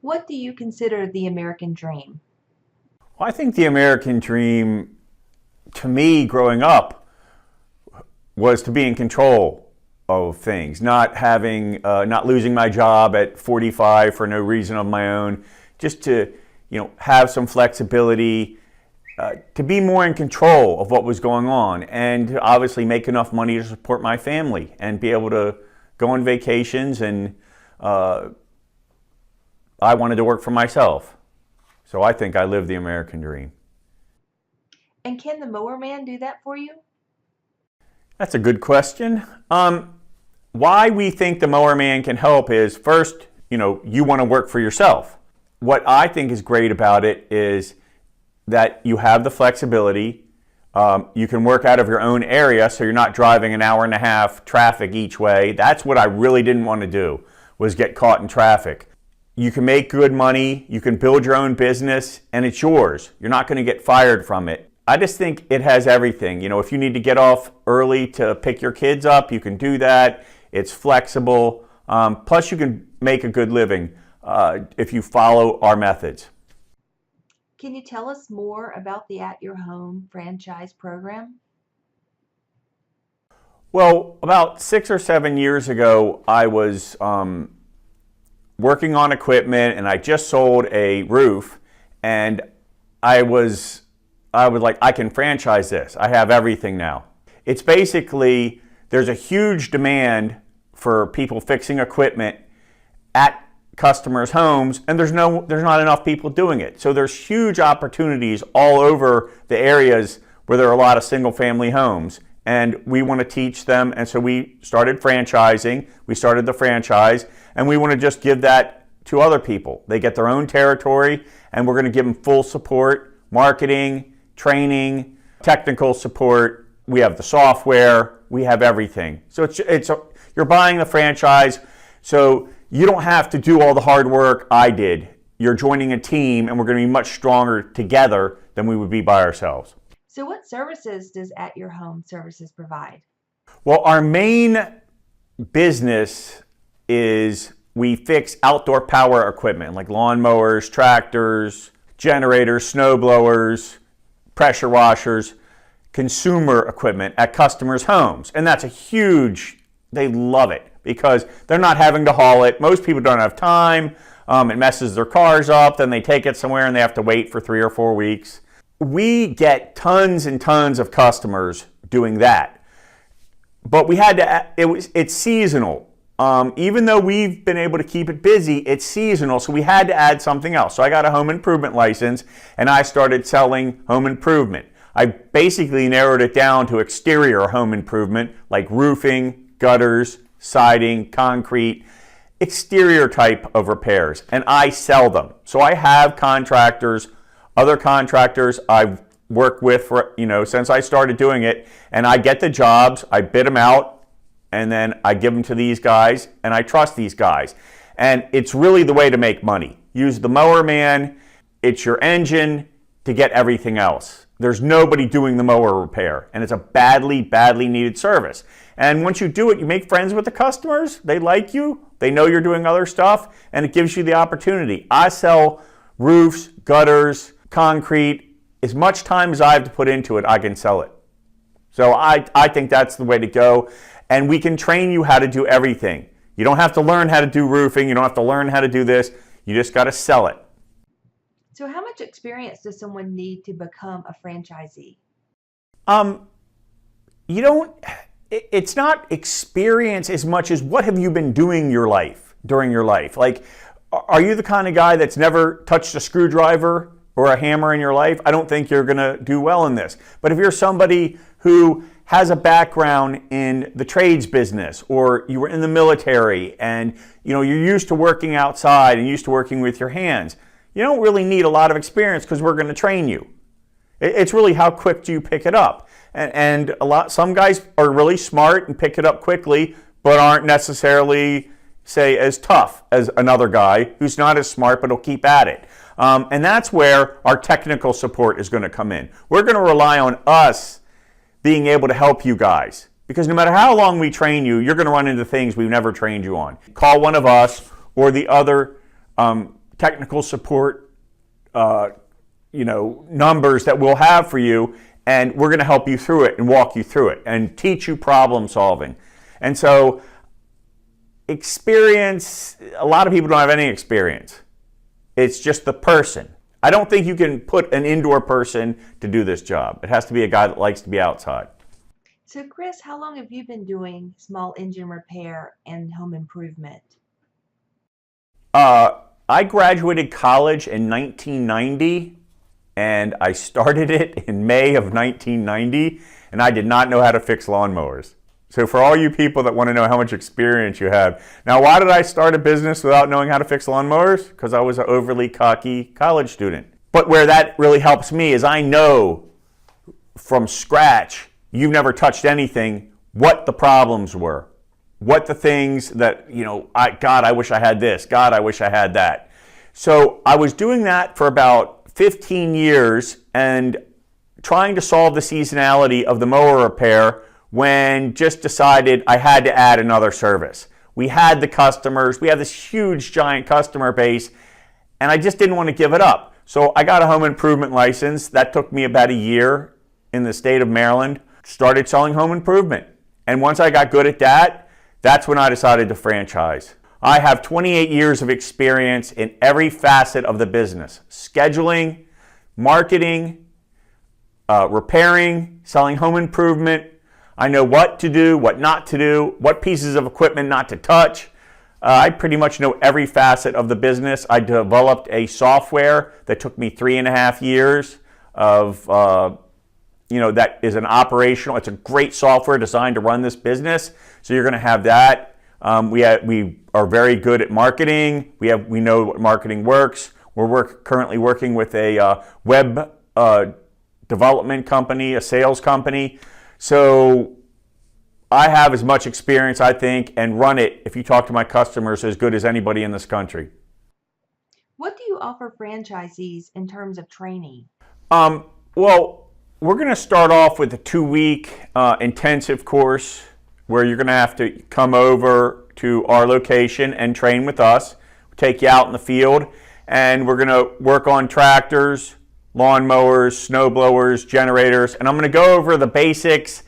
What do you consider the American dream? Well, I think the American dream, to me, growing up, was to be in control of things, not losing my job at 45 for no reason of my own, just to, have some flexibility, to be more in control of what was going on, and to obviously make enough money to support my family and be able to go on vacations. And I wanted to work for myself. So I think I live the American dream. And can the mower man do that for you? That's a good question. Why we think the mower man can help is first, you want to work for yourself. What I think is great about it is that you have the flexibility. You can work out of your own area, so you're not driving an hour and a half traffic each way. That's what I really didn't want to do, was get caught in traffic. You can make good money, you can build your own business, and it's yours. You're not going to get fired from it. I just think it has everything. If you need to get off early to pick your kids up, you can do that. It's flexible. Plus, you can make a good living if you follow our methods. Can you tell us more about the At Your Home franchise program? Well, about 6 or 7 years ago, I was working on equipment, and I just sold a roof, and I was like, I can franchise this. I have everything now. It's basically, there's a huge demand for people fixing equipment at customers' homes, and there's not enough people doing it. So there's huge opportunities all over the areas where there are a lot of single-family homes, and we want to teach them. And so we started franchising. We started the franchise, and we want to just give that to other people. They get their own territory, and we're going to give them full support, marketing, training, technical support. We have the software. We have everything. So you're buying the franchise, so you don't have to do all the hard work I did. You're joining a team, and we're going to be much stronger together than we would be by ourselves. So what services does At Your Home Services provide? Well, our main business is we fix outdoor power equipment like lawnmowers, tractors, generators, snow blowers, pressure washers, consumer equipment at customers' homes. And that's they love it because they're not having to haul it. Most people don't have time. It messes their cars up. Then they take it somewhere and they have to wait for 3 or 4 weeks. We get tons and tons of customers doing that. But it's seasonal. Even though we've been able to keep it busy, it's seasonal, so we had to add something else. So I got a home improvement license, and I started selling home improvement. I basically narrowed it down to exterior home improvement, like roofing, gutters, siding, concrete, exterior type of repairs, and I sell them. So I have other contractors I've worked with for, since I started doing it, and I get the jobs, I bid them out, and then I give them to these guys, and I trust these guys. And it's really the way to make money. Use the mower man, it's your engine to get everything else. There's nobody doing the mower repair, and it's a badly, badly needed service. And once you do it, you make friends with the customers, they like you, they know you're doing other stuff, and it gives you the opportunity. I sell roofs, gutters, concrete. As much time as I have to put into it, I can sell it. So I think that's the way to go. And we can train you how to do everything. You don't have to learn how to do roofing. You don't have to learn how to do this. You just got to sell it. So how much experience does someone need to become a franchisee? It's not experience as much as what have you been doing during your life. Like, are you the kind of guy that's never touched a screwdriver or a hammer in your life? I don't think you're going to do well in this. But if you're somebody who has a background in the trades business, or you were in the military and you're used to working outside and used to working with your hands, you don't really need a lot of experience because we're going to train you. It's really how quick do you pick it up. And some guys are really smart and pick it up quickly, but aren't necessarily, say, as tough as another guy who's not as smart but will keep at it. And that's where our technical support is going to come in. We're going to rely on us being able to help you guys. Because no matter how long we train you, you're going to run into things we've never trained you on. Call one of us or the other technical support, numbers that we'll have for you, and we're going to help you through it and walk you through it and teach you problem solving. And so experience, a lot of people don't have any experience. It's just the person. I don't think you can put an indoor person to do this job. It has to be a guy that likes to be outside. So, Chris, how long have you been doing small engine repair and home improvement? I graduated college in 1990, and I started it in May of 1990, and I did not know how to fix lawnmowers. So for all you people that want to know how much experience you have. Now, why did I start a business without knowing how to fix lawnmowers? Because I was an overly cocky college student. But where that really helps me is I know from scratch, you've never touched anything, what the problems were. What the things that, God, I wish I had this. God, I wish I had that. So I was doing that for about 15 years and trying to solve the seasonality of the mower repair when just decided I had to add another service. We had the customers. We have this huge, giant customer base, and I just didn't want to give it up. So I got a home improvement license. That took me about a year in the state of Maryland. Started selling home improvement. And once I got good at that, that's when I decided to franchise. I have 28 years of experience in every facet of the business. Scheduling, marketing, repairing, selling home improvement. I know what to do, what not to do, what pieces of equipment not to touch. I pretty much know every facet of the business. I developed a software that took me 3.5 years of, that is an operational. It's a great software designed to run this business. So you're going to have that. We are very good at marketing. We know what marketing works. We're currently working with a web development company, a sales company. So I have as much experience, I think, and run it, if you talk to my customers, as good as anybody in this country. What do you offer franchisees in terms of training? Well, we're going to start off with a 2-week intensive course where you're going to have to come over to our location and train with us. We'll take you out in the field, and we're going to work on tractors, lawnmowers, snow blowers, generators, and I'm going to go over the basics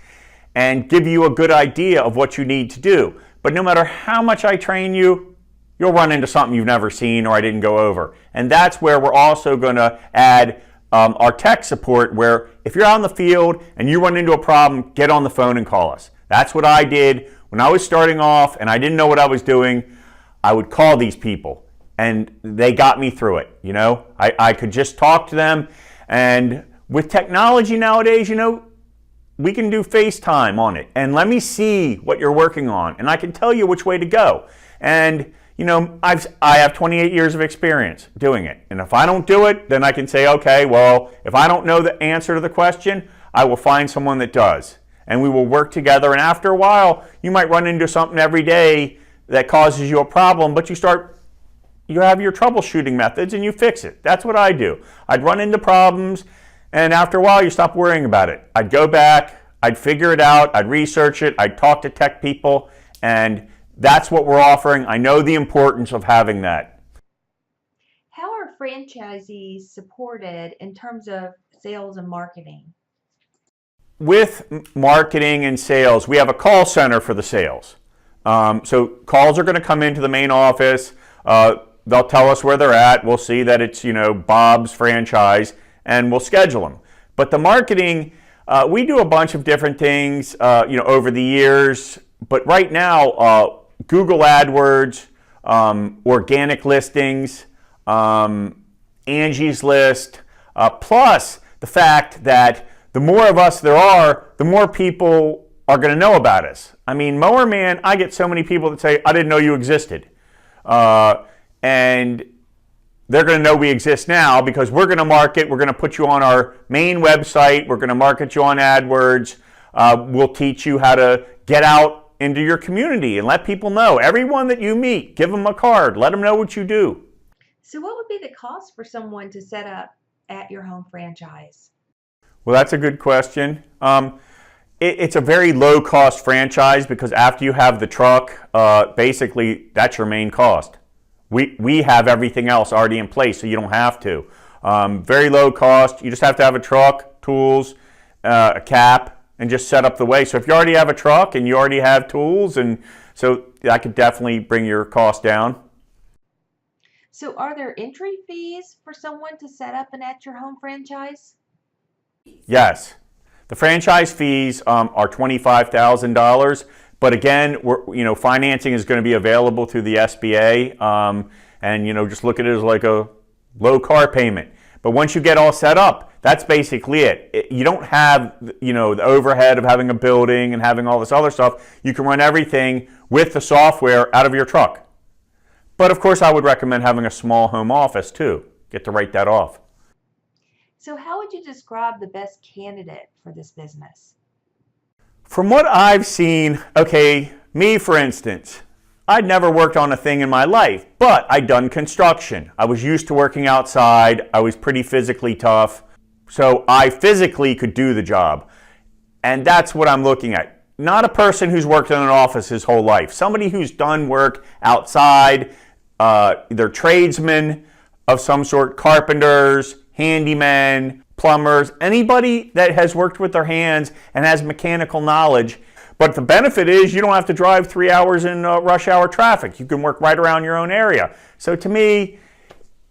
and give you a good idea of what you need to do. But no matter how much I train you, you'll run into something you've never seen or I didn't go over. And that's where we're also going to add our tech support, where if you're out in the field and you run into a problem, get on the phone and call us. That's what I did when I was starting off and I didn't know what I was doing. I would call these people and they got me through it. I could just talk to them. And with technology nowadays, we can do FaceTime on it and let me see what you're working on and I can tell you which way to go. And I have 28 years of experience doing it. And if I don't do it, then I can say, okay, well, if I don't know the answer to the question, I will find someone that does. And we will work together. And after a while, you might run into something every day that causes you a problem, but you have your troubleshooting methods and you fix it. That's what I do. I'd run into problems, and after a while, you stop worrying about it. I'd go back, I'd figure it out, I'd research it, I'd talk to tech people, and that's what we're offering. I know the importance of having that. How are franchisees supported in terms of sales and marketing? With marketing and sales, we have a call center for the sales. So calls are going to come into the main office. They'll tell us where they're at. We'll see that it's, Bob's franchise, and we'll schedule them. But the marketing, we do a bunch of different things, over the years. But right now, Google AdWords, organic listings, Angie's List, plus the fact that the more of us there are, the more people are going to know about us. I mean, Mower Man, I get so many people that say, I didn't know you existed. And they're going to know we exist now because we're going to market. We're going to put you on our main website. We're going to market you on AdWords. We'll teach you how to get out into your community and let people know. Everyone that you meet, give them a card. Let them know what you do. So what would be the cost for someone to set up at your home franchise? Well, that's a good question. It's a very low-cost franchise because after you have the truck, basically that's your main cost. We have everything else already in place, so you don't have to. Very low cost. You just have to have a truck, tools, a cap, and just set up the way. So if you already have a truck and you already have tools, and so that could definitely bring your cost down. So are there entry fees for someone to set up an at your home franchise? Yes. The franchise fees are $25,000, but again, financing is going to be available through the SBA, and just look at it as like a low car payment. But once you get all set up, that's basically it. You don't have the overhead of having a building and having all this other stuff. You can run everything with the software out of your truck. But of course, I would recommend having a small home office too. Get to write that off. So how would you describe the best candidate for this business? From what I've seen, okay, me for instance, I'd never worked on a thing in my life, but I'd done construction. I was used to working outside. I was pretty physically tough, so I physically could do the job. And that's what I'm looking at. Not a person who's worked in an office his whole life. Somebody who's done work outside, either tradesmen of some sort, carpenters, handymen, plumbers, anybody that has worked with their hands and has mechanical knowledge. But the benefit is you don't have to drive 3 hours in rush hour traffic. You can work right around your own area. So to me,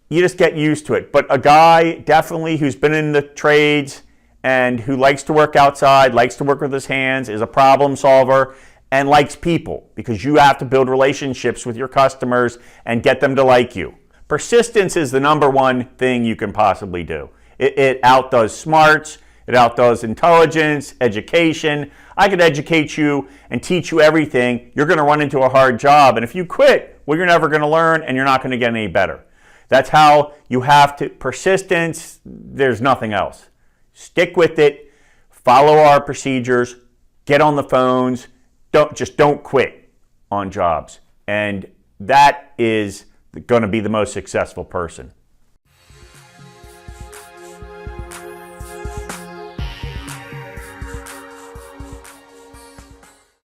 you just get used to it. But a guy definitely who's been in the trades and who likes to work outside, likes to work with his hands, is a problem solver, and likes people, because you have to build relationships with your customers and get them to like you. Persistence is the number one thing you can possibly do. It outdoes smarts, it outdoes intelligence, education. I could educate you and teach you everything. You're going to run into a hard job, and if you quit, well, you're never going to learn and you're not going to get any better. That's how you have to, persistence, there's nothing else. Stick with it, follow our procedures, get on the phones, don't quit on jobs. And that is going to be the most successful person.